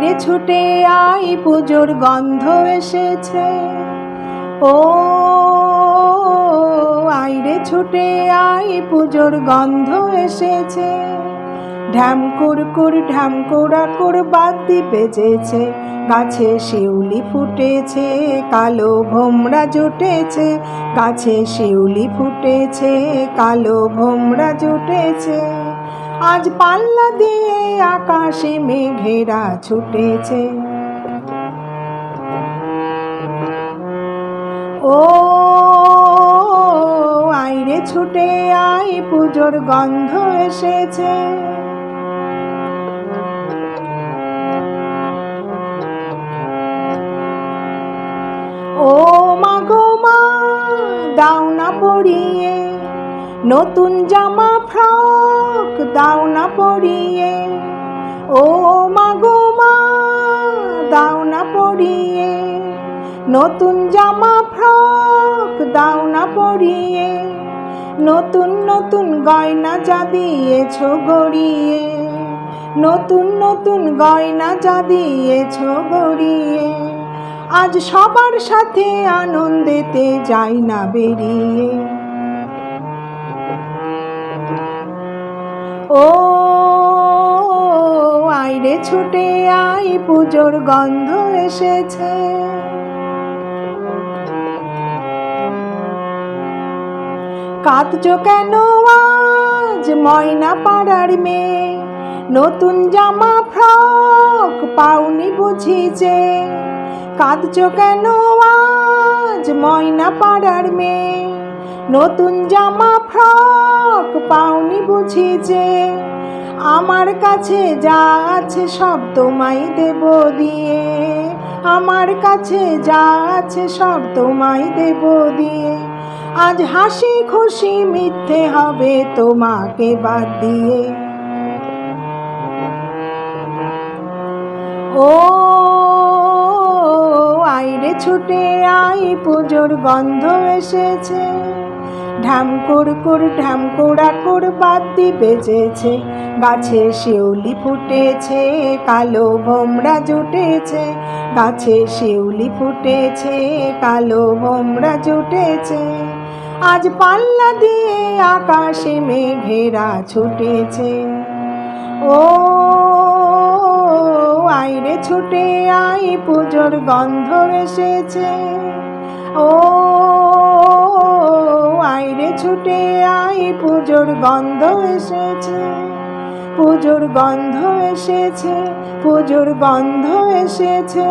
আইরে ছুটে আই পুজোর গন্ধ এসেছে। ও আইরে ছুটে আই পুজোর গন্ধ এসেছে। ঢ্যামকুর বাদ্যি বেজেছে, গাছে শিউলি ফুটেছে, কালো ভোমরা জুটেছে, গাছে শিউলি ফুটেছে, কালো ভোমরা জুটেছে। আজ পাল্লা দিয়ে আকাশে মেঘেরা ছুটেছে। ও আইরে ছুটে আই পুজোর গন্ধ এসেছে। ও মাগো মা দাও না পরিয়ে, নতুন জামা ফ্রক দাও না পরিয়ে। ও মাগো মা দাও না পরিয়ে, নতুন জামা ফ্রক দাও না পরিয়ে। নতুন নতুন গয়না যা দিয়েছ গড়িয়ে, নতুন নতুন গয়না যা দিয়েছ গড়িয়ে। আজ সবার সাথে আনন্দেতে যাই না বেরিয়ে। ও আইরে ছুটে আই পুজোর গন্ধ এসেছে। কাঁদছো কেন আজ ময়না পাড়ার মেয়ে, নতুন জামা ফ্রক পাওনি বুঝিছে। কাঁদছো কেন আজ ময়না পাড়ার মেয়ে, নতুন জামা ফ্রক পাওনি বুঝিছে। আমার কাছে যা আছে সব তোমায় দেব দিয়ে, আমার কাছে যা আছে সব তোমায় দেব দিয়ে। আজ হাসি খুশি মিথ্যে হবে তোমাকে বাদ দিয়ে। ও আইরে ছুটে আই পুজোর গন্ধ এসেছে। ঢ্যামকুর বাদ্যি বেজেছে, গাছে শিউলি ফুটেছে, কালো ভোমরা জুটেছে, গাছে শিউলি ফুটেছে, কালো ভোমরা জুটেছে। আজ পাল্লা দিয়ে আকাশে মেঘেরা ছুটেছে। ও আইরে ছুটে আই পুজোর গন্ধ এসেছে। ও আইরে ছুটে আই পুজোর গন্ধ এসেছে, পুজোর গন্ধ এসেছে, পুজোর গন্ধ এসেছে।